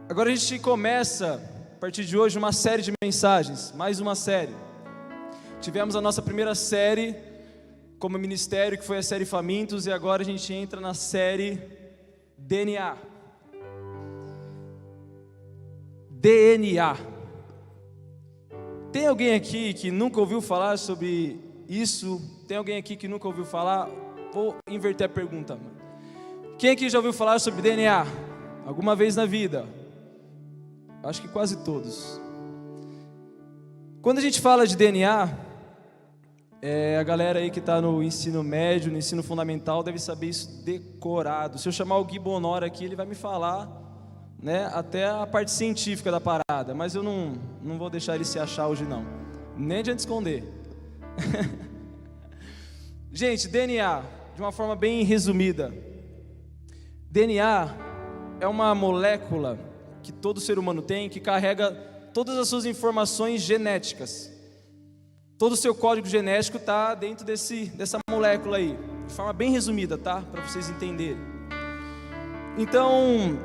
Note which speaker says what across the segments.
Speaker 1: Agora a gente começa, a partir de hoje, uma série de mensagens, mais uma série. Tivemos a nossa primeira série como ministério, que foi a série Famintos, e agora a gente entra na série DNA. DNA. Tem alguém aqui que nunca ouviu falar sobre isso? Tem alguém aqui que nunca ouviu falar? Vou inverter a pergunta. Quem aqui já ouviu falar sobre DNA? Alguma vez na vida? Acho que quase todos. Quando a gente fala de DNA, a galera aí que está no ensino médio, no ensino fundamental, deve saber isso decorado. Se eu chamar o Gui Bonora aqui, ele vai me falar, né, até a parte científica da parada, mas eu não vou deixar ele se achar hoje não, nem adianta esconder. Gente, DNA, de uma forma bem resumida, DNA é uma molécula que todo ser humano tem, que carrega todas as suas informações genéticas. Todo o seu código genético está dentro dessa molécula aí, de forma bem resumida, tá? Para vocês entenderem. Então,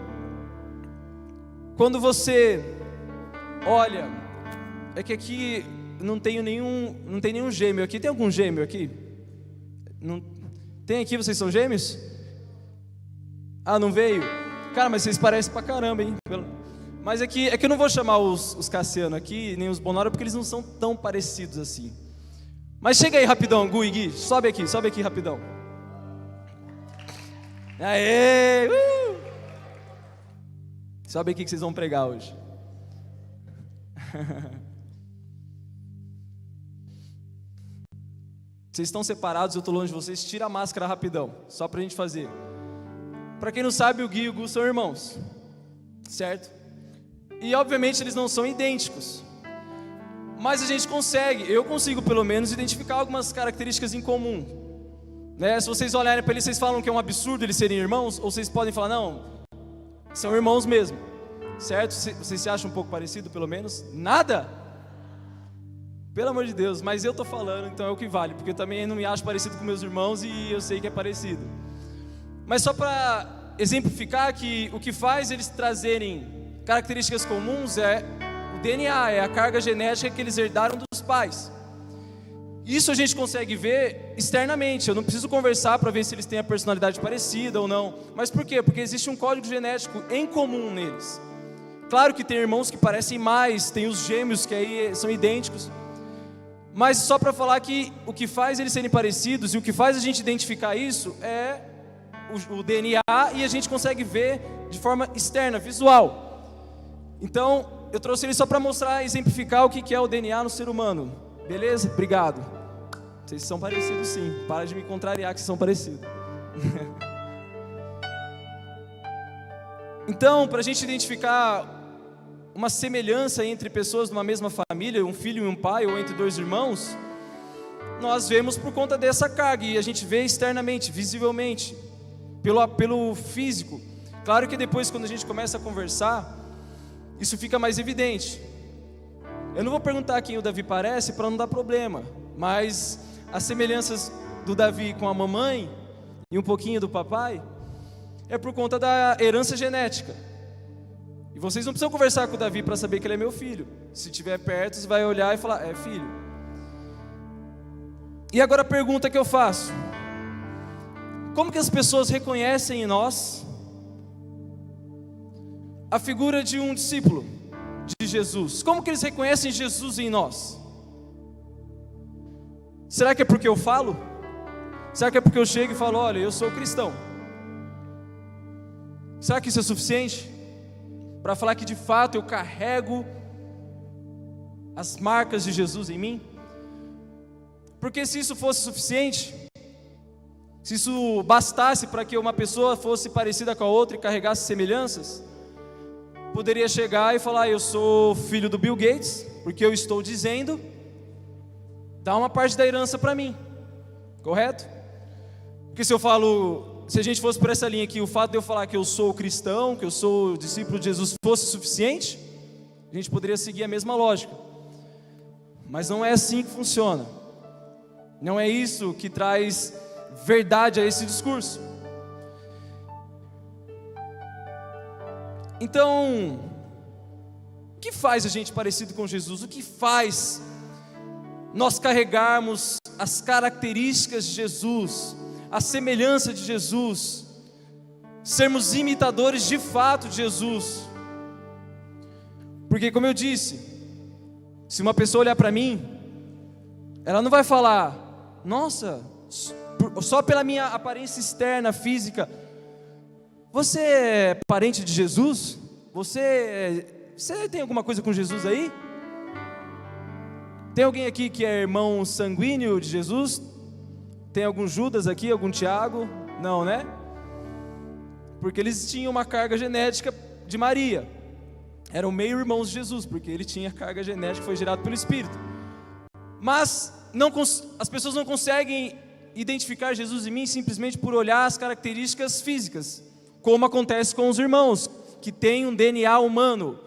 Speaker 1: quando você olha, é que aqui não tem nenhum gêmeo aqui. Tem algum gêmeo aqui? Não, tem aqui, vocês são gêmeos? Ah, não veio? Cara, mas vocês parecem pra caramba, hein? Mas é que eu não vou chamar os Cassiano aqui, nem os Bonora, porque eles não são tão parecidos assim. Mas chega aí rapidão, Gu e Gui, sobe aqui rapidão. Aê! Sobe aqui que vocês vão pregar hoje. Vocês estão separados, eu estou longe de vocês, tira a máscara rapidão, só pra gente fazer. Pra quem não sabe, o Gui e o Gu são irmãos, certo? E obviamente eles não são idênticos, mas a gente consegue, eu consigo pelo menos identificar algumas características em comum, né? Se vocês olharem para eles, vocês falam que é um absurdo eles serem irmãos, ou vocês podem falar, não, são irmãos mesmo, certo? Vocês se acham um pouco parecido pelo menos? Nada? Pelo amor de Deus, mas eu tô falando, então é o que vale, porque eu também não me acho parecido com meus irmãos e eu sei que é parecido. Mas só para exemplificar que o que faz eles trazerem características comuns é o DNA, é a carga genética que eles herdaram dos pais. Isso a gente consegue ver externamente, eu não preciso conversar para ver se eles têm a personalidade parecida ou não. Mas por quê? Porque existe um código genético em comum neles. Claro que tem irmãos que parecem mais, tem os gêmeos que aí são idênticos. Mas só para falar que o que faz eles serem parecidos e o que faz a gente identificar isso é o DNA, e a gente consegue ver de forma externa, visual. Então, eu trouxe ele só para mostrar, exemplificar o que é o DNA no ser humano. Beleza? Obrigado. Vocês são parecidos sim. Para de me contrariar que vocês são parecidos. Então, para a gente identificar uma semelhança entre pessoas de uma mesma família, um filho e um pai, ou entre dois irmãos, nós vemos por conta dessa carga, e a gente vê externamente, visivelmente, pelo físico. Claro que depois, quando a gente começa a conversar, isso fica mais evidente. Eu não vou perguntar quem o Davi parece para não dar problema, mas as semelhanças do Davi com a mamãe e um pouquinho do papai é por conta da herança genética. E vocês não precisam conversar com o Davi para saber que ele é meu filho. Se estiver perto, você vai olhar e falar, é filho. E agora a pergunta que eu faço: como que as pessoas reconhecem em nós a figura de um discípulo de Jesus? Como que eles reconhecem Jesus em nós? Será que é porque eu falo? Será que é porque eu chego e falo, olha, eu sou cristão? Será que isso é suficiente para falar que de fato eu carrego as marcas de Jesus em mim? Porque se isso fosse suficiente, se isso bastasse para que uma pessoa fosse parecida com a outra e carregasse semelhanças, poderia chegar e falar, eu sou filho do Bill Gates, porque eu estou dizendo, dá uma parte da herança para mim, correto? Porque se a gente fosse por essa linha aqui, o fato de eu falar que eu sou cristão, que eu sou discípulo de Jesus fosse suficiente, a gente poderia seguir a mesma lógica. Mas não é assim que funciona. Não é isso que traz verdade a esse discurso. Então, que faz a gente parecido com Jesus? O que faz nós carregarmos as características de Jesus, a semelhança de Jesus, sermos imitadores de fato de Jesus? Porque, como eu disse, se uma pessoa olhar para mim, ela não vai falar: nossa, só pela minha aparência externa, física, você é parente de Jesus? Você tem alguma coisa com Jesus aí? Tem alguém aqui que é irmão sanguíneo de Jesus? Tem algum Judas aqui, algum Tiago? Não, né? Porque eles tinham uma carga genética de Maria. Eram meio irmãos de Jesus, porque ele tinha carga genética que foi gerada pelo Espírito. Mas as pessoas não conseguem identificar Jesus em mim simplesmente por olhar as características físicas, como acontece com os irmãos que têm um DNA humano.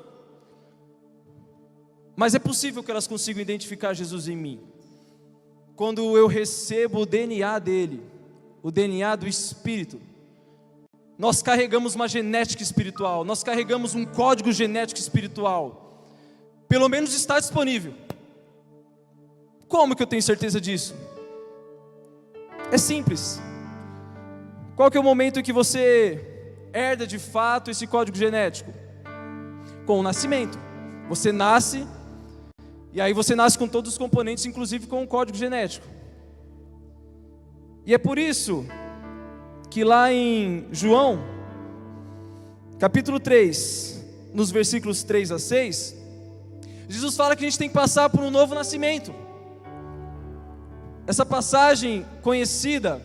Speaker 1: Mas é possível que elas consigam identificar Jesus em mim quando eu recebo o DNA dele, o DNA do Espírito. Nós carregamos uma genética espiritual, nós carregamos um código genético espiritual. Pelo menos está disponível. Como que eu tenho certeza disso? É simples. Qual que é o momento em que você herda de fato esse código genético? Com o nascimento. Você nasce, e aí você nasce com todos os componentes, inclusive com o código genético. E é por isso que lá em João, capítulo 3, nos versículos 3 a 6, Jesus fala que a gente tem que passar por um novo nascimento. Essa passagem conhecida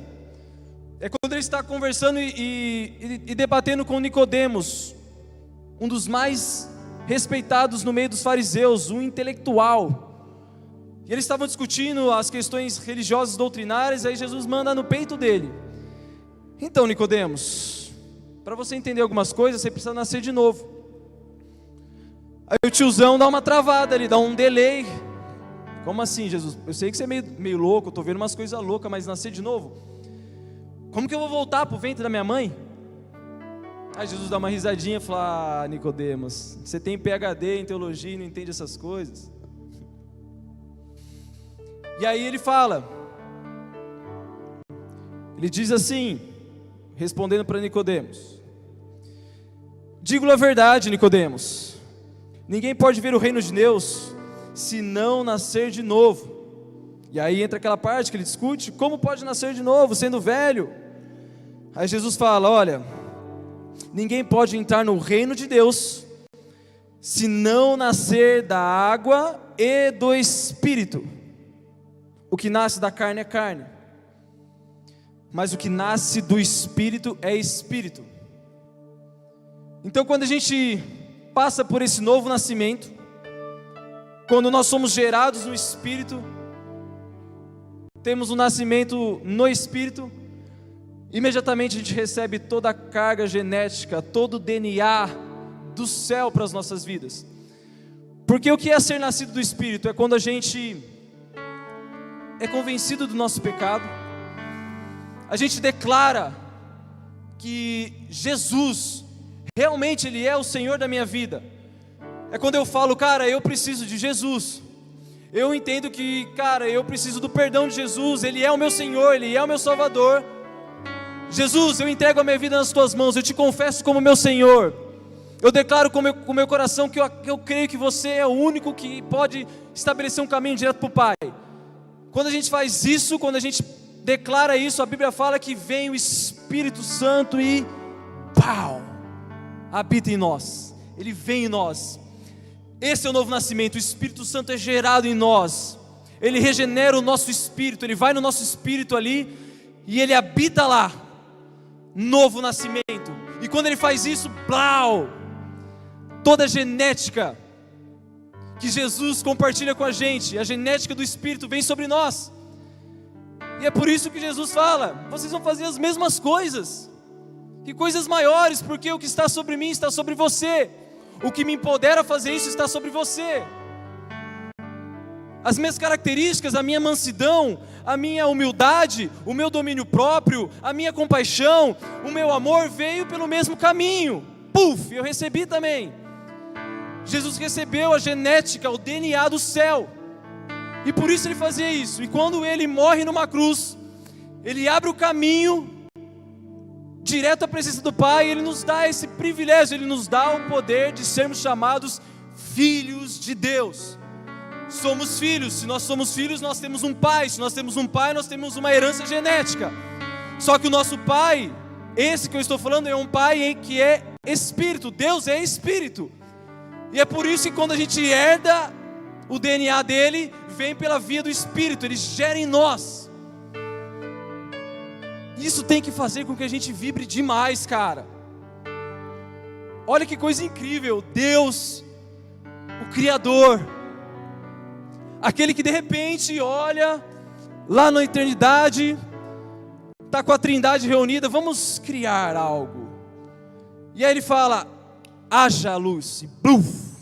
Speaker 1: é quando ele está conversando e debatendo com Nicodemos, um dos mais respeitados no meio dos fariseus, um intelectual. E eles estavam discutindo as questões religiosas doutrinárias, aí Jesus manda no peito dele: então, Nicodemos, para você entender algumas coisas, você precisa nascer de novo. Aí o tiozão dá uma travada ali, dá um delay. Como assim, Jesus? Eu sei que você é meio louco, eu estou vendo umas coisas loucas, mas nascer de novo? Como que eu vou voltar para o ventre da minha mãe? Aí Jesus dá uma risadinha e fala: Nicodemos, você tem PhD em teologia e não entende essas coisas. E aí ele fala, ele diz assim, respondendo para Nicodemos: digo-lhe a verdade, Nicodemos, ninguém pode ver o reino de Deus se não nascer de novo. E aí entra aquela parte que ele discute: como pode nascer de novo, sendo velho? Aí Jesus fala: olha, ninguém pode entrar no reino de Deus se não nascer da água e do Espírito. O que nasce da carne é carne, mas o que nasce do Espírito é Espírito. Então, quando a gente passa por esse novo nascimento, quando nós somos gerados no Espírito, temos um nascimento no Espírito, imediatamente a gente recebe toda a carga genética, todo o DNA do céu para as nossas vidas. Porque o que é ser nascido do Espírito? É quando a gente é convencido do nosso pecado, a gente declara que Jesus, realmente Ele é o Senhor da minha vida. É quando eu falo: cara, eu preciso de Jesus. Eu entendo que, cara, eu preciso do perdão de Jesus. Ele é o meu Senhor, Ele é o meu Salvador. Jesus, eu entrego a minha vida nas Tuas mãos. Eu te confesso como meu Senhor. Eu declaro com o meu coração que eu creio que Você é o único que pode estabelecer um caminho direto para o Pai. Quando a gente faz isso, quando a gente declara isso, a Bíblia fala que vem o Espírito Santo e pau, habita em nós. Ele vem em nós. Esse é o novo nascimento. O Espírito Santo é gerado em nós. Ele regenera o nosso espírito. Ele vai no nosso espírito ali e Ele habita lá. Novo nascimento. E quando Ele faz isso, plau, toda a genética que Jesus compartilha com a gente, a genética do Espírito vem sobre nós. E é por isso que Jesus fala: vocês vão fazer as mesmas coisas, que coisas maiores, porque o que está sobre mim está sobre você. O que me empodera a fazer isso está sobre você. As minhas características, a minha mansidão, a minha humildade, o meu domínio próprio, a minha compaixão, o meu amor veio pelo mesmo caminho. Puf, eu recebi também. Jesus recebeu a genética, o DNA do céu. E por isso ele fazia isso. E quando ele morre numa cruz, ele abre o caminho direto à presença do Pai. Ele nos dá esse privilégio, ele nos dá o poder de sermos chamados filhos de Deus. Somos filhos. Se nós somos filhos, nós temos um pai. Se nós temos um pai, nós temos uma herança genética. Só que o nosso pai, esse que eu estou falando, é um pai que é espírito. Deus é espírito. E é por isso que quando a gente herda o DNA dele, vem pela via do espírito. Ele gera em nós. Isso tem que fazer com que a gente vibre demais, cara. Olha que coisa incrível. Deus, o Criador, aquele que de repente olha lá na eternidade, está com a Trindade reunida, vamos criar algo. E aí ele fala, haja luz, e bluf,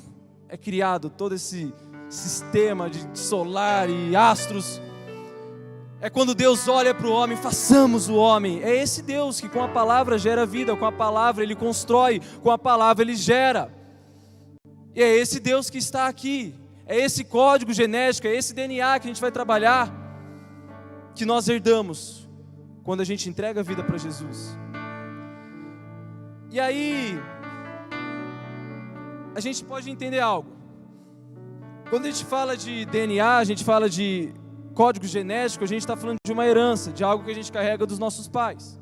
Speaker 1: é criado todo esse sistema de solar e astros. É quando Deus olha para o homem, façamos o homem. É esse Deus que com a palavra gera vida, com a palavra ele constrói, com a palavra ele gera. E é esse Deus que está aqui, é esse código genético, é esse DNA que a gente vai trabalhar, que nós herdamos quando a gente entrega a vida para Jesus. E aí, a gente pode entender algo. Quando a gente fala de DNA, a gente fala de código genético, a gente está falando de uma herança, de algo que a gente carrega dos nossos pais.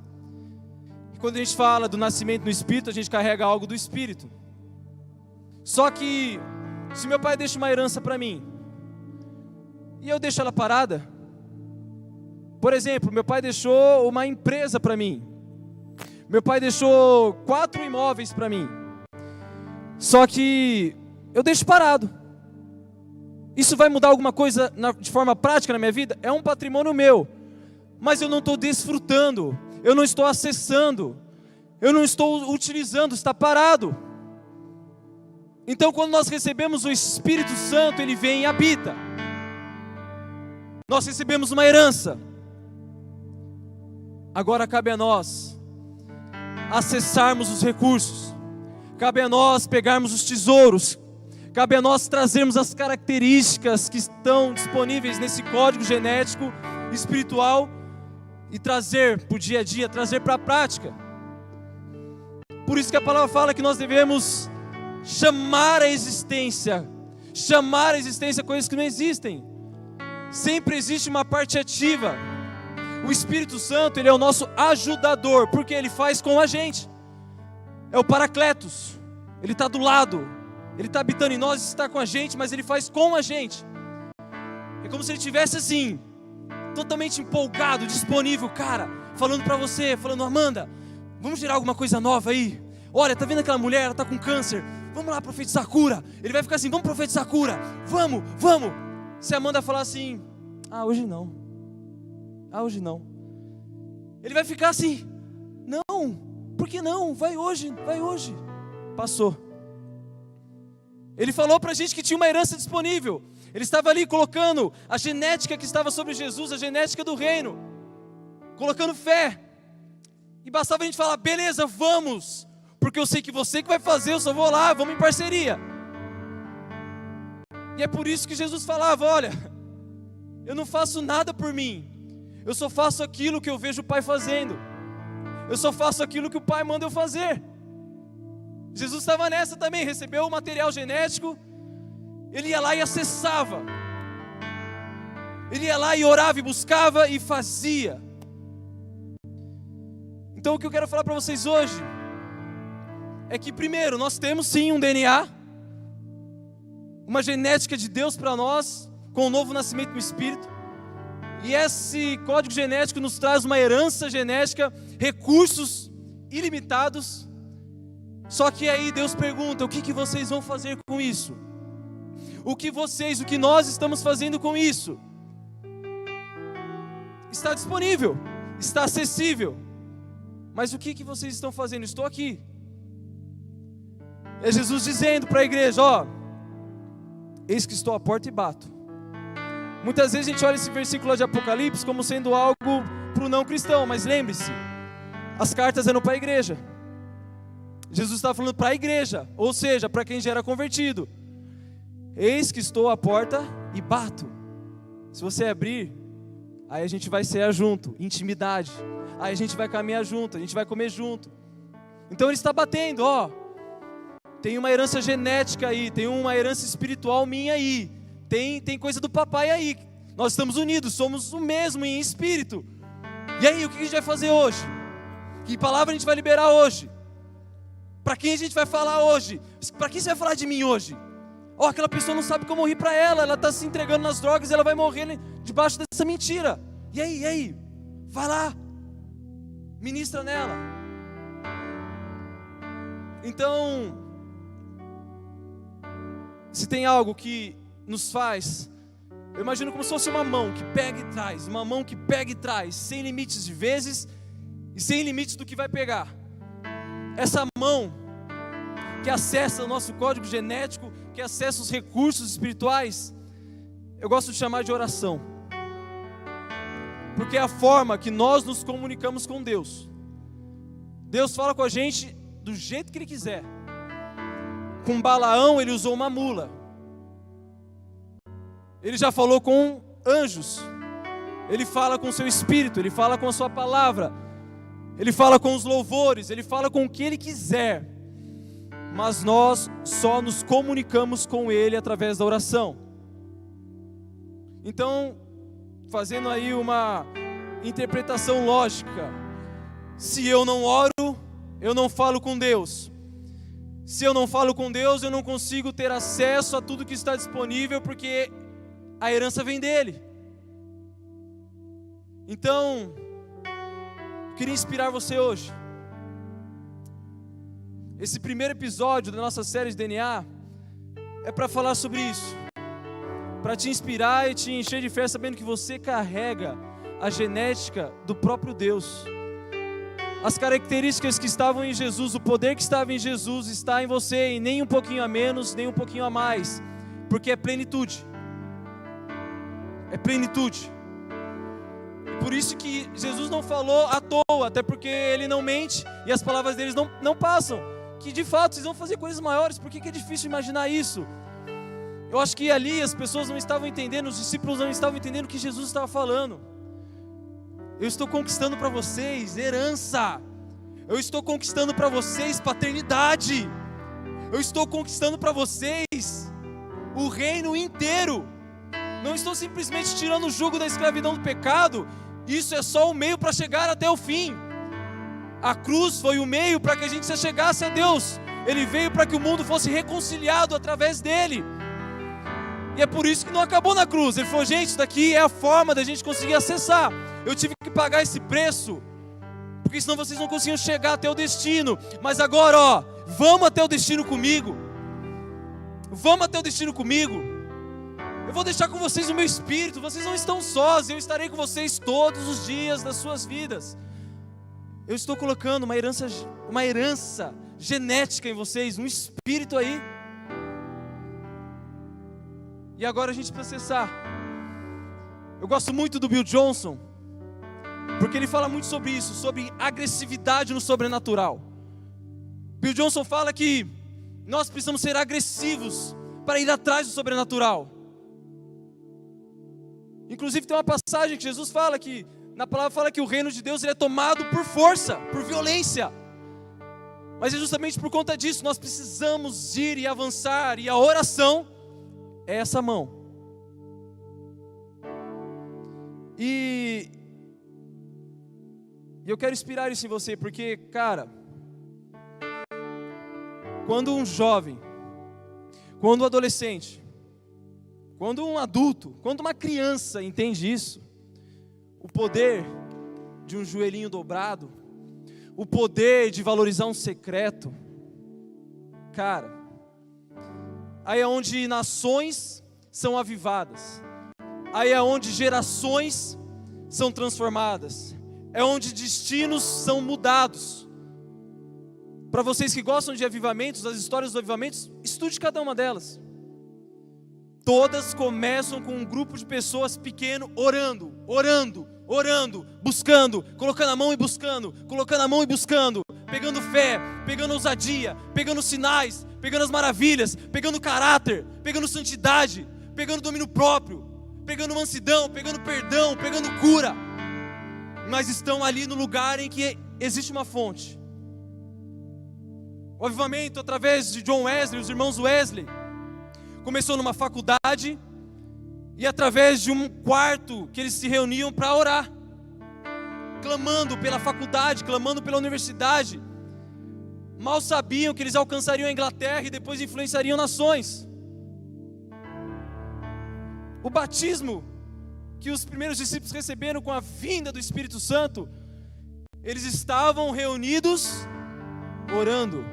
Speaker 1: E quando a gente fala do nascimento no Espírito, a gente carrega algo do Espírito. Só que, se meu pai deixa uma herança para mim, e eu deixo ela parada, por exemplo, meu pai deixou uma empresa para mim, meu pai deixou 4 imóveis para mim, só que eu deixo parado. Isso vai mudar alguma coisa de forma prática na minha vida? É um patrimônio meu, mas eu não estou desfrutando, eu não estou acessando, eu não estou utilizando, está parado. Então quando nós recebemos o Espírito Santo, ele vem e habita. Nós recebemos uma herança. Agora cabe a nós acessarmos os recursos, cabe a nós pegarmos os tesouros, cabe a nós trazermos as características que estão disponíveis nesse código genético espiritual e trazer para o dia a dia, trazer para a prática. Por isso que a palavra fala que nós devemos chamar a existência coisas que não existem. Sempre existe uma parte ativa. O Espírito Santo, ele é o nosso ajudador, porque ele faz com a gente. É o Paracletos, ele está do lado. Ele está habitando em nós, está com a gente, mas ele faz com a gente. É como se ele estivesse assim, totalmente empolgado, disponível, cara, falando para você, falando, Amanda, vamos gerar alguma coisa nova aí? Olha, tá vendo aquela mulher, ela está com câncer, vamos lá profetizar cura. Ele vai ficar assim, vamos profetizar cura, vamos. Se a Amanda falar assim, hoje não, ele vai ficar assim, não, por que não? Vai hoje, passou. Ele falou para a gente que tinha uma herança disponível. Ele estava ali colocando a genética que estava sobre Jesus, a genética do reino, colocando fé. E bastava a gente falar, beleza, vamos, porque eu sei que você que vai fazer, eu só vou lá, vamos em parceria. E é por isso que Jesus falava, olha, eu não faço nada por mim, eu só faço aquilo que eu vejo o Pai fazendo, eu só faço aquilo que o Pai manda eu fazer. Jesus estava nessa também, recebeu o material genético, ele ia lá e acessava, ele ia lá e orava e buscava e fazia. Então o que eu quero falar para vocês hoje é que primeiro, nós temos sim um DNA, uma genética de Deus para nós, com o novo nascimento no Espírito, e esse código genético nos traz uma herança genética, recursos ilimitados. Só que aí Deus pergunta, o que vocês vão fazer com isso? O que nós estamos fazendo com isso? Está disponível, está acessível, mas o que vocês estão fazendo? Estou aqui. É Jesus dizendo para a igreja, eis que estou à porta e bato. Muitas vezes a gente olha esse versículo de Apocalipse como sendo algo para o não cristão, mas lembre-se, as cartas eram para a igreja. Jesus está falando para a igreja, ou seja, para quem já era convertido. Eis que estou à porta e bato. Se você abrir, aí a gente vai cear junto, intimidade. Aí a gente vai caminhar junto, a gente vai comer junto. Então ele está batendo, ó. Tem uma herança genética aí, tem uma herança espiritual minha aí. Tem coisa do papai aí. Nós estamos unidos, somos o mesmo em espírito. E aí, o que a gente vai fazer hoje? Que palavra a gente vai liberar hoje? Para quem a gente vai falar hoje? Para quem você vai falar de mim hoje? Ó, aquela pessoa não sabe como eu rir para ela. Ela está se entregando nas drogas e ela vai morrer debaixo dessa mentira. E aí? Vai lá. Ministra nela. Então, se tem algo que nos faz, eu imagino como se fosse uma mão que pega e traz, uma mão que pega e traz, sem limites de vezes e sem limites do que vai pegar. Essa mão que acessa o nosso código genético, que acessa os recursos espirituais, eu gosto de chamar de oração, porque é a forma que nós nos comunicamos com Deus. Deus fala com a gente do jeito que Ele quiser. Com Balaão Ele usou uma mula. Ele já falou com anjos. Ele fala com o seu espírito, Ele fala com a sua palavra, Ele fala com os louvores, Ele fala com o que Ele quiser. Mas nós só nos comunicamos com Ele através da oração. Então, fazendo aí uma interpretação lógica, se eu não oro, eu não falo com Deus. Se eu não falo com Deus, eu não consigo ter acesso a tudo que está disponível, porque a herança vem dele. Então, eu queria inspirar você hoje. Esse primeiro episódio da nossa série de DNA é para falar sobre isso, para te inspirar e te encher de fé, sabendo que você carrega a genética do próprio Deus. As características que estavam em Jesus, o poder que estava em Jesus está em você, e nem um pouquinho a menos, nem um pouquinho a mais, porque é plenitude. É plenitude. E por isso que Jesus não falou à toa, até porque Ele não mente e as palavras deles não passam. Que de fato vocês vão fazer coisas maiores. Por que é difícil imaginar isso? Eu acho que ali as pessoas não estavam entendendo, os discípulos não estavam entendendo o que Jesus estava falando. Eu estou conquistando para vocês herança. Eu estou conquistando para vocês paternidade. Eu estou conquistando para vocês o reino inteiro. Não estou simplesmente tirando o jugo da escravidão do pecado. Isso é só o meio para chegar até o fim. A cruz foi o meio para que a gente se chegasse a Deus. Ele veio para que o mundo fosse reconciliado através dele. E é por isso que não acabou na cruz. Ele falou, gente, isso daqui é a forma da gente conseguir acessar. Eu tive que pagar esse preço, porque senão vocês não conseguiam chegar até o destino. Mas agora, ó, vamos até o destino comigo. Vamos até o destino comigo. Eu vou deixar com vocês o meu espírito. Vocês não estão sós. Eu estarei com vocês todos os dias das suas vidas. Eu estou colocando uma herança genética em vocês, um espírito aí. E agora a gente precisa acessar. Eu gosto muito do Bill Johnson, porque ele fala muito sobre isso, sobre agressividade no sobrenatural. Bill Johnson fala que nós precisamos ser agressivos para ir atrás do sobrenatural. Inclusive tem uma passagem que Jesus fala que, na palavra fala que o reino de Deus ele é tomado por força, por violência. Mas é justamente por conta disso, nós precisamos ir e avançar, e a oração é essa mão. E eu quero inspirar isso em você, porque, cara, quando um jovem, quando um adolescente, quando um adulto, quando uma criança entende isso, o poder de um joelhinho dobrado, o poder de valorizar um secreto, cara, aí é onde nações são avivadas, aí é onde gerações são transformadas, é onde destinos são mudados. Para vocês que gostam de avivamentos, das histórias dos avivamentos, estude cada uma delas. Todas começam com um grupo de pessoas pequeno orando, orando, buscando, colocando a mão e buscando, colocando a mão e buscando, pegando fé, pegando ousadia, pegando sinais, pegando as maravilhas, pegando caráter, pegando santidade, pegando domínio próprio, pegando mansidão, pegando perdão, pegando cura. Mas estão ali no lugar em que existe uma fonte. O avivamento, através de John Wesley, os irmãos Wesley, começou numa faculdade e através de um quarto que eles se reuniam para orar, clamando pela faculdade, clamando pela universidade. Mal sabiam que eles alcançariam a Inglaterra e depois influenciariam nações. O batismo que os primeiros discípulos receberam com a vinda do Espírito Santo, eles estavam reunidos orando,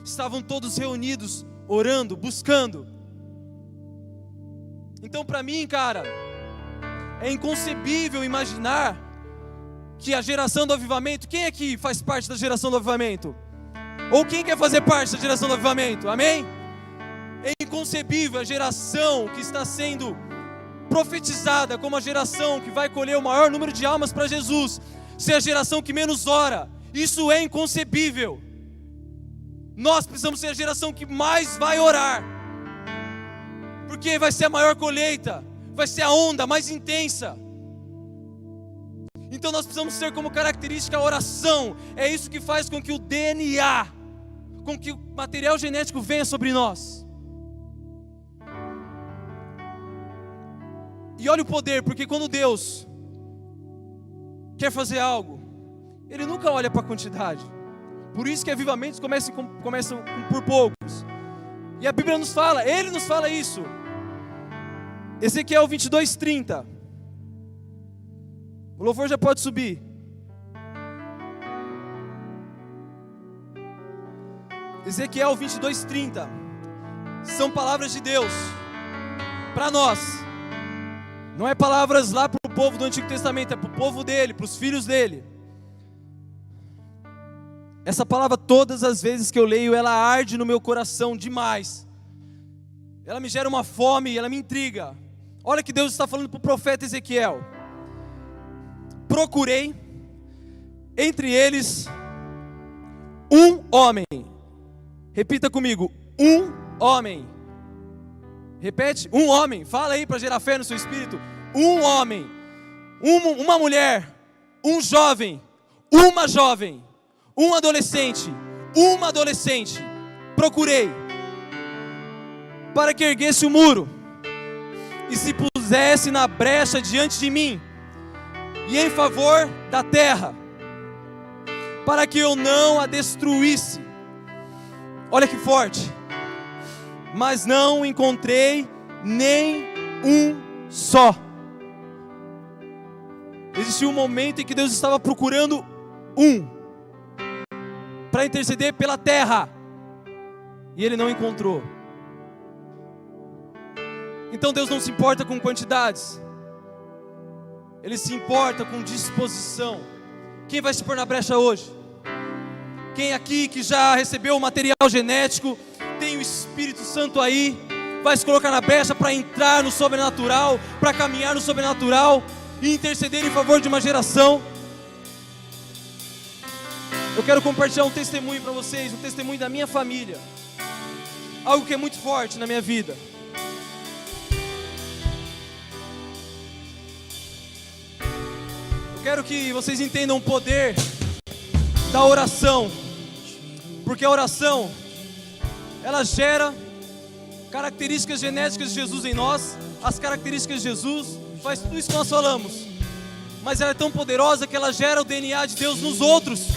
Speaker 1: estavam todos reunidos orando, buscando. Então, para mim, cara, é inconcebível imaginar que a geração do avivamento, quem aqui faz parte da geração do avivamento? Ou quem quer fazer parte da geração do avivamento? Amém? É inconcebível a geração que está sendo profetizada como a geração que vai colher o maior número de almas para Jesus ser a geração que menos ora. Isso é inconcebível. Nós precisamos ser a geração que mais vai orar, porque vai ser a maior colheita, vai ser a onda mais intensa. Então nós precisamos ter como característica a oração. É isso que faz com que o DNA, com que o material genético venha sobre nós. E olha o poder, porque quando Deus quer fazer algo, Ele nunca olha para a quantidade. Por isso que avivamentos começam por poucos. E a Bíblia nos fala, Ele nos fala isso. Ezequiel 22:30. O louvor já pode subir. Ezequiel 22:30. São palavras de Deus para nós. Não é palavras lá para o povo do Antigo Testamento, é para o povo dele, para os filhos dele. Essa palavra, todas as vezes que eu leio, ela arde no meu coração demais. Ela me gera uma fome, ela me intriga. Olha que Deus está falando para o profeta Ezequiel. Procurei entre eles um homem. Repita comigo, um homem. Repete, um homem. Fala aí para gerar fé no seu espírito. Um homem, uma mulher, um jovem, uma jovem, um adolescente, uma adolescente. Procurei para que erguesse o muro e se pusesse na brecha diante de mim e em favor da terra, para que eu não a destruísse. Olha que forte. Mas não encontrei nem um só. Existiu um momento em que Deus estava procurando para interceder pela terra, e Ele não encontrou. Então Deus não se importa com quantidades, Ele se importa com disposição. Quem vai se pôr na brecha hoje? Quem aqui que já recebeu o material genético, tem o Espírito Santo aí, vai se colocar na brecha para entrar no sobrenatural, para caminhar no sobrenatural e interceder em favor de uma geração? Eu quero compartilhar um testemunho para vocês, um testemunho da minha família, algo que é muito forte na minha vida. Eu quero que vocês entendam o poder da oração, porque a oração, ela gera características genéticas de Jesus em nós. As características de Jesus faz tudo isso que nós falamos, mas ela é tão poderosa que ela gera o DNA de Deus nos outros,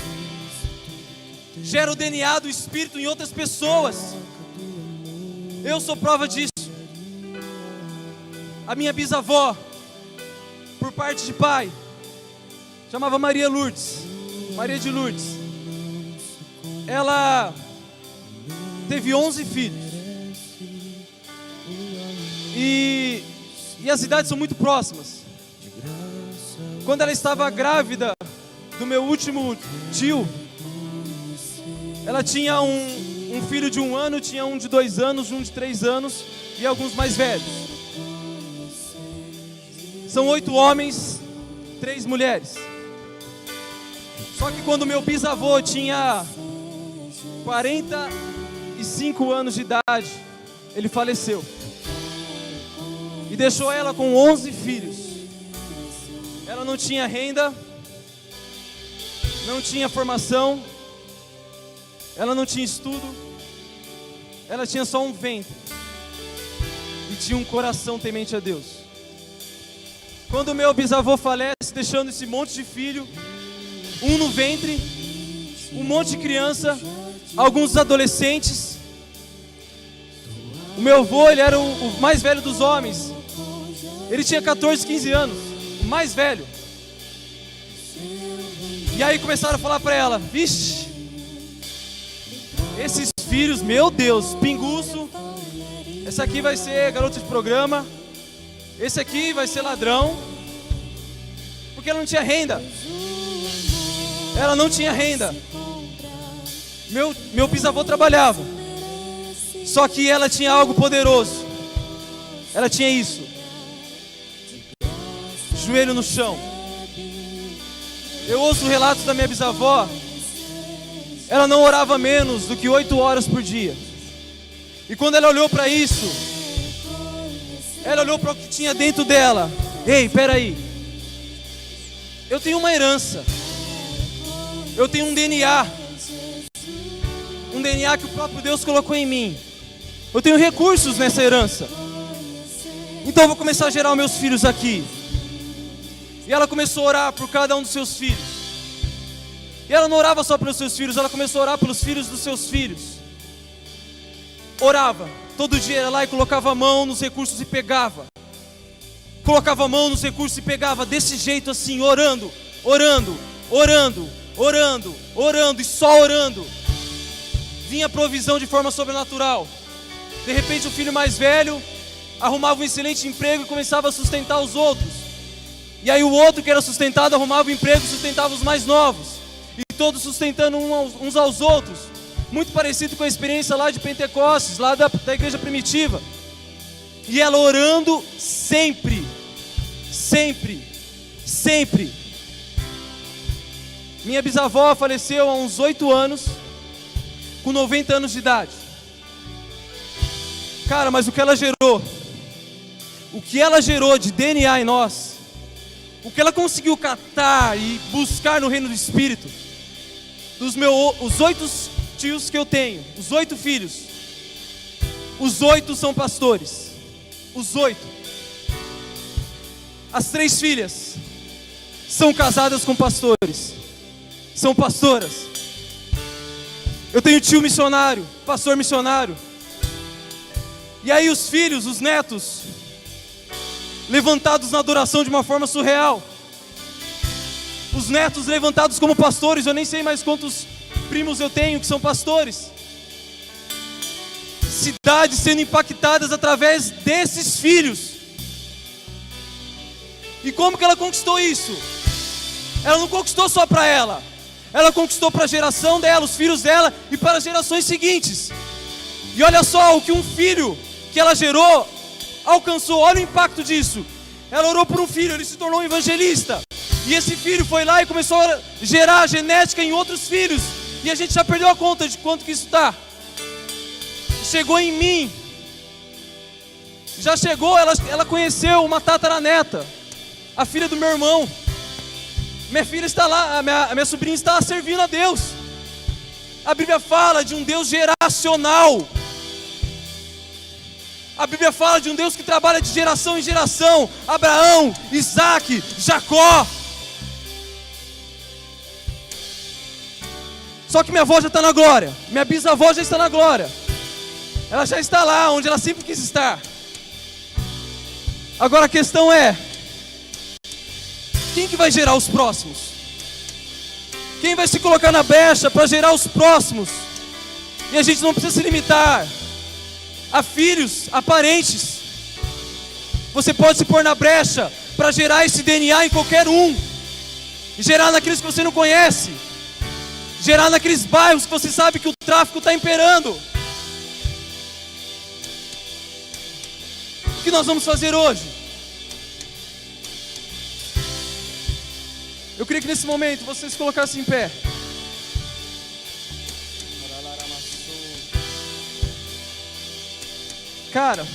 Speaker 1: gera o DNA do Espírito em outras pessoas. Eu sou prova disso. A minha bisavó, por parte de pai, chamava Maria de Lourdes. Ela teve 11 filhos. E as idades são muito próximas. Quando ela estava grávida do meu último tio, ela tinha um filho de 1 ano, tinha um de 2 anos, um de 3 anos e alguns mais velhos. São 8 homens 3 mulheres. Só que quando meu bisavô tinha 45 anos de idade, ele faleceu. E deixou ela com 11 filhos. Ela não tinha renda, não tinha formação, ela não tinha estudo, ela tinha só um ventre e tinha um coração temente a Deus. Quando meu bisavô falece, deixando esse monte de filho, um no ventre, um monte de criança, alguns adolescentes. O meu avô, ele era o mais velho dos homens. Ele tinha 14, 15 anos, o mais velho. E aí começaram a falar para ela: vixe, esses filhos, meu Deus, pinguço. Essa aqui vai ser garota de programa. Esse aqui vai ser ladrão. Porque ela não tinha renda. Ela não tinha renda. Meu bisavô trabalhava. Só que ela tinha algo poderoso. Ela tinha isso. Joelho no chão. Eu ouço relatos da minha bisavó. Ela não orava menos do que 8 horas por dia. E quando ela olhou para isso, ela olhou para o que tinha dentro dela. Ei, peraí. Eu tenho uma herança. Eu tenho um DNA. Um DNA que o próprio Deus colocou em mim. Eu tenho recursos nessa herança. Então eu vou começar a gerar os meus filhos aqui. E ela começou a orar por cada um dos seus filhos. E ela não orava só pelos seus filhos, ela começou a orar pelos filhos dos seus filhos. Orava, todo dia ia lá e colocava a mão nos recursos e pegava. Colocava a mão nos recursos e pegava, desse jeito assim, orando, orando, orando, orando, orando e só orando. Vinha a provisão de forma sobrenatural. De repente o filho mais velho arrumava um excelente emprego e começava a sustentar os outros. E aí o outro que era sustentado arrumava um emprego e sustentava os mais novos. E todos sustentando uns aos outros. Muito parecido com a experiência lá de Pentecostes, lá da igreja primitiva. E ela orando sempre, sempre, sempre. Minha bisavó faleceu há uns 8 anos, com 90 anos de idade. Cara, mas o que ela gerou de DNA em nós, o que ela conseguiu catar e buscar no reino do Espírito, os 8 tios que eu tenho, os 8 filhos, os 8 são pastores, os 8. As 3 filhas são casadas com pastores, são pastoras. Eu tenho tio missionário, pastor missionário. E aí os filhos, os netos, levantados na adoração de uma forma surreal. Os netos levantados como pastores. Eu nem sei mais quantos primos eu tenho que são pastores. Cidades sendo impactadas através desses filhos. E como que ela conquistou isso? Ela não conquistou só para ela. Ela conquistou para a geração dela, os filhos dela e para as gerações seguintes. E olha só o que um filho que ela gerou alcançou. Olha o impacto disso. Ela orou por um filho, ele se tornou um evangelista. E esse filho foi lá e começou a gerar genética em outros filhos. E a gente já perdeu a conta de quanto que isso está. Chegou em mim. Já chegou, ela conheceu uma tataraneta, a filha do meu irmão. Minha filha está lá, a minha sobrinha está lá servindo a Deus. A Bíblia fala de um Deus geracional. A Bíblia fala de um Deus que trabalha de geração em geração. Abraão, Isaac, Jacó. Só que minha avó já está na glória. Minha bisavó já está na glória. Ela já está lá onde ela sempre quis estar. Agora a questão é: quem que vai gerar os próximos? Quem vai se colocar na brecha para gerar os próximos? E a gente não precisa se limitar a filhos, a parentes. Você pode se pôr na brecha para gerar esse DNA em qualquer um. Gerar naqueles que você não conhece. Gerar naqueles bairros que você sabe que o tráfico está imperando. O que nós vamos fazer hoje? queria que nesse momento vocês colocassem em pé. Cara,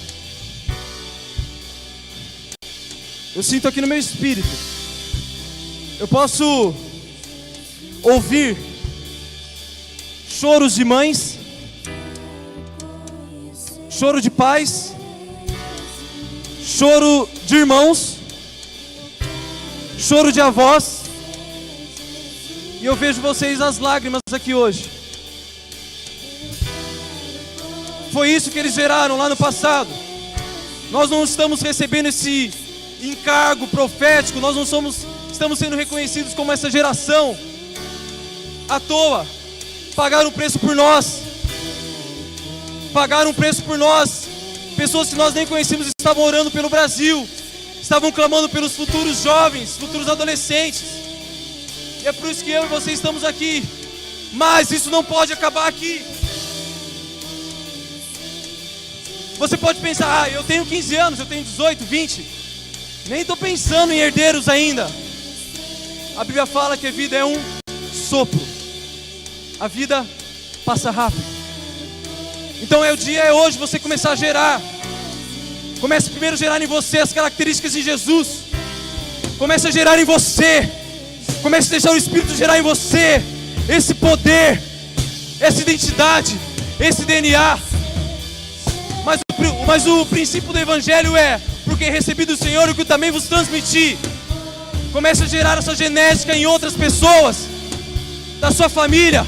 Speaker 1: eu sinto aqui no meu espírito, eu posso ouvir choros de mães, choro de pais, choro de irmãos, choro de avós, e eu vejo vocês as lágrimas aqui hoje. Foi isso que eles geraram lá no passado. Nós não estamos recebendo esse encargo profético, nós não estamos sendo reconhecidos como essa geração à toa. Pagaram um preço por nós. Pagaram um preço por nós. Pessoas que nós nem conhecíamos estavam orando pelo Brasil, estavam clamando pelos futuros jovens, futuros adolescentes. E é por isso que eu e você estamos aqui. Mas isso não pode acabar aqui. Você pode pensar, eu tenho 15 anos, eu tenho 18, 20. Nem estou pensando em herdeiros ainda. A Bíblia fala que a vida é um sopro. A vida passa rápido. Então o dia é hoje você começar a gerar. Comece primeiro a gerar em você as características de Jesus. Comece a gerar em você. Comece a deixar o Espírito gerar em você esse poder, essa identidade, esse DNA. Mas o princípio do Evangelho é: porque recebi do Senhor o que eu também vos transmiti. Comece a gerar essa genética em outras pessoas, da sua família,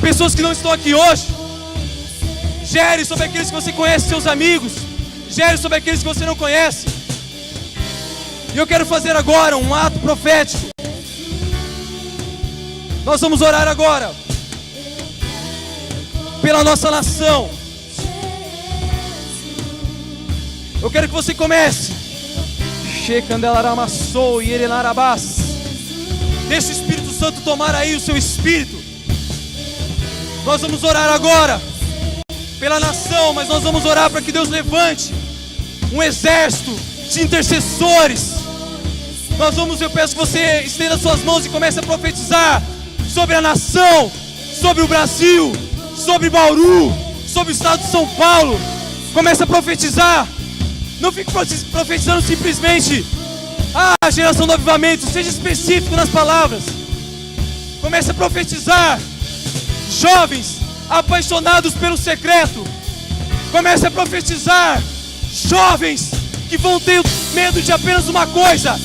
Speaker 1: pessoas que não estão aqui hoje. Gere sobre aqueles que você conhece, seus amigos. Gere sobre aqueles que você não conhece. E eu quero fazer agora um ato profético. Nós vamos orar agora pela nossa nação. Eu quero que você comece. Deixa o Espírito Santo tomar aí o seu espírito. Nós vamos orar agora pela nação, mas nós vamos orar para que Deus levante um exército de intercessores. Eu peço que você estenda suas mãos e comece a profetizar sobre a nação, sobre o Brasil, sobre Bauru, sobre o estado de São Paulo. Comece a profetizar. Não fique profetizando simplesmente a geração do avivamento. Seja específico nas palavras. Comece a profetizar. Jovens apaixonados pelo secreto. Comece a profetizar. Jovens que vão ter medo de apenas uma coisa: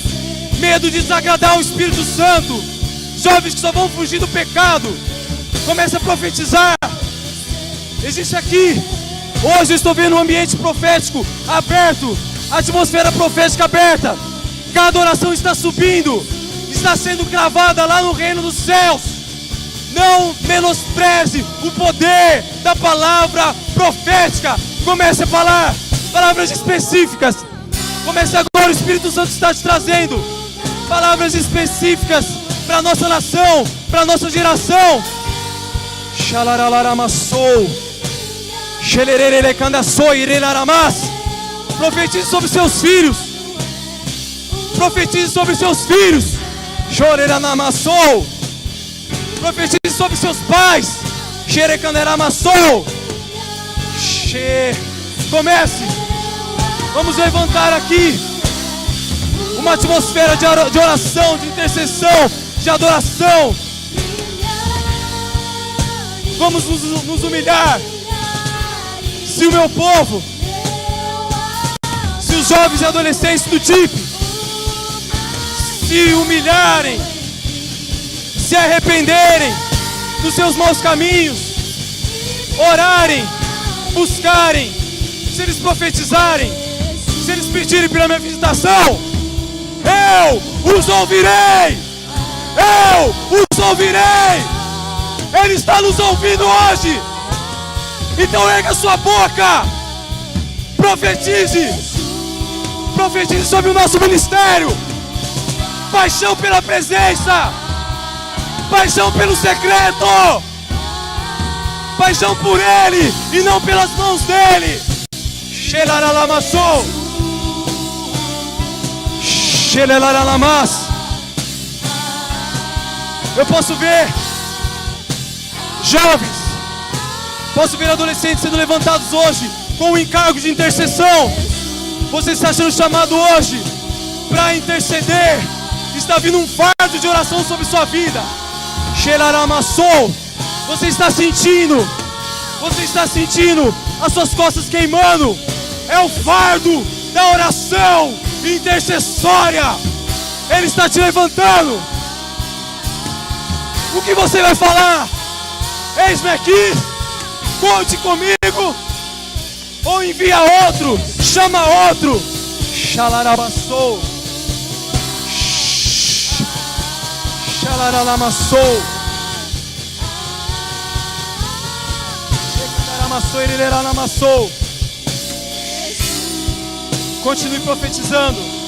Speaker 1: medo de desagradar o Espírito Santo. Jovens que só vão fugir do pecado. Comece a profetizar. Existe aqui, hoje eu estou vendo um ambiente profético aberto, a atmosfera profética aberta. Cada oração está subindo, está sendo cravada lá no reino dos céus. Não menospreze o poder da palavra profética. Comece a falar palavras específicas. Comece agora, o Espírito Santo está te trazendo palavras específicas para a nossa nação, para a nossa geração. Profetize sobre seus filhos. Profetize sobre seus filhos. Profetize sobre seus pais. Comece. Vamos levantar aqui uma atmosfera de oração, de intercessão, de adoração. Vamos nos humilhar. Se o meu povo, se os jovens e adolescentes do DIP se humilharem, se arrependerem dos seus maus caminhos, orarem, buscarem, se eles profetizarem, se eles pedirem pela minha visitação, eu os ouvirei. Eu os ouvirei. Ele está nos ouvindo hoje. Então erga sua boca. Profetize. Profetize sobre o nosso ministério. Paixão pela presença. Paixão pelo secreto. Paixão por Ele e não pelas mãos dEle. Xelaralamassou. Xelaralamas. Eu posso ver jovens, posso ver adolescentes sendo levantados hoje com o encargo de intercessão. Você está sendo chamado hoje para interceder. Está vindo um fardo de oração sobre sua vida. Xeraramassou. Você está sentindo as suas costas queimando. É o fardo da oração intercessória. Ele está te levantando. O que você vai falar? Eis-me aqui, conte comigo. Ou envia outro, chama outro. Xalarabassou. Xalaralamassou. Xalaramassou. Continue profetizando.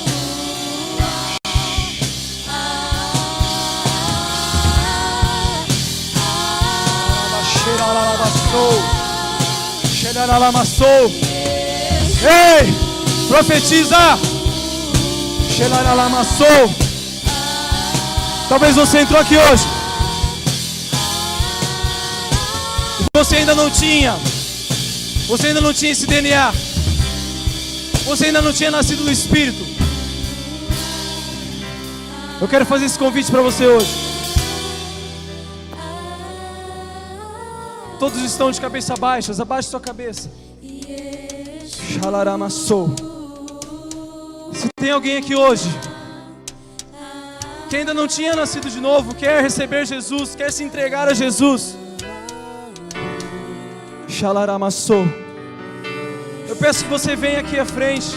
Speaker 1: Xalaralamassou. Ei, profetiza. Xalaralamassou. Talvez você entrou aqui hoje e você ainda não tinha esse DNA. Você ainda não tinha nascido no Espírito. Eu quero fazer esse convite para você hoje. Todos estão de cabeça baixa, abaixe sua cabeça. Xalaramassou. Se tem alguém aqui hoje que ainda não tinha nascido de novo, quer receber Jesus, quer se entregar a Jesus, Xalaramassou, eu peço que você venha aqui à frente.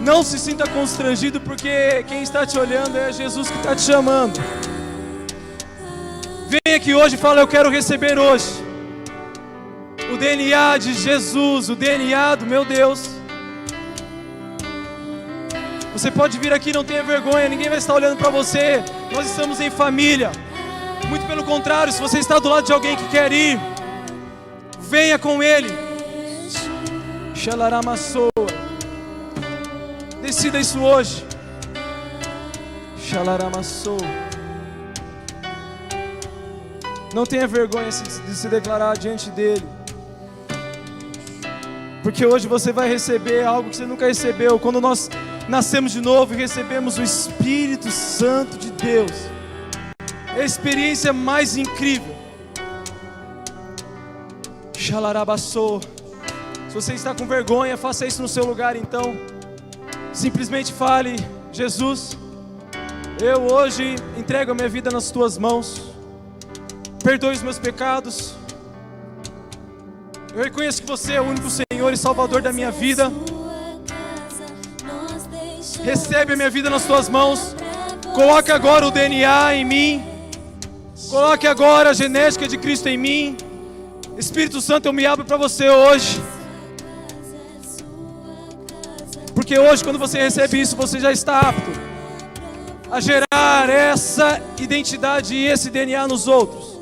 Speaker 1: Não se sinta constrangido, porque quem está te olhando é Jesus que está te chamando. Vem aqui hoje e fala: eu quero receber hoje o DNA de Jesus, o DNA do meu Deus. Você pode vir aqui, não tenha vergonha, ninguém vai estar olhando para você. Nós estamos em família. Muito pelo contrário, se você está do lado de alguém que quer ir, venha com ele. Xalaramassou. Decida isso hoje. Xalaramassou. Não tenha vergonha de se declarar diante dele, porque hoje você vai receber algo que você nunca recebeu. Quando nós nascemos de novo e recebemos o Espírito Santo de Deus, é a experiência mais incrível. Xalarabassou. Se você está com vergonha, faça isso no seu lugar então. Simplesmente fale: Jesus, eu hoje entrego a minha vida nas tuas mãos. Perdoe os meus pecados. Eu reconheço que você é o único Senhor e Salvador da minha vida. Recebe a minha vida nas tuas mãos. Coloque agora o DNA em mim. Coloque agora a genética de Cristo em mim. Espírito Santo, eu me abro para você hoje. Porque hoje, quando você recebe isso, você já está apto a gerar essa identidade e esse DNA nos outros.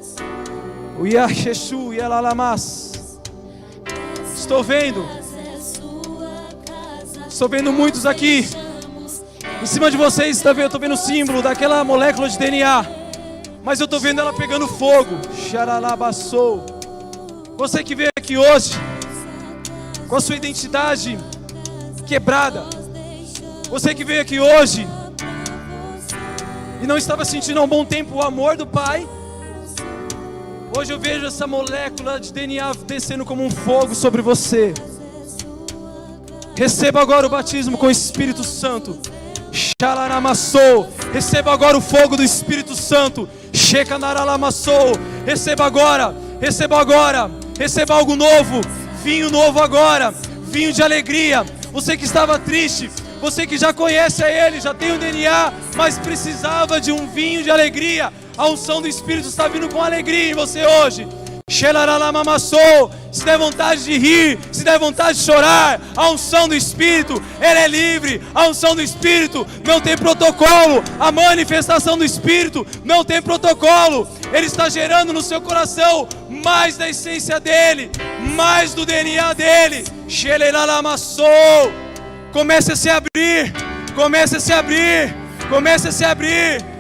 Speaker 1: O Yaheshu Yalalamas. Estou vendo muitos aqui. Em cima de vocês, está vendo? Eu estou vendo o símbolo daquela molécula de DNA, mas eu estou vendo ela pegando fogo. Xaralabassou. Você que veio aqui hoje com a sua identidade quebrada, você que veio aqui hoje e não estava sentindo há um bom tempo o amor do Pai, hoje eu vejo essa molécula de DNA descendo como um fogo sobre você. Receba agora o batismo com o Espírito Santo. Xalaramassou. Receba agora o fogo do Espírito Santo. Shekanaralamassou. Receba agora. Receba agora. Receba algo novo. Vinho novo agora. Vinho de alegria. Você que estava triste, você que já conhece a Ele, já tem o DNA, mas precisava de um vinho de alegria. A unção do Espírito está vindo com alegria em você hoje. Xelaralamassou. Se der vontade de rir, se der vontade de chorar, a unção do Espírito, ela é livre. A unção do Espírito não tem protocolo. A manifestação do Espírito não tem protocolo. Ele está gerando no seu coração mais da essência dele, mais do DNA dele. Xelaralamassou. Comece a se abrir, comece a se abrir, comece a se abrir.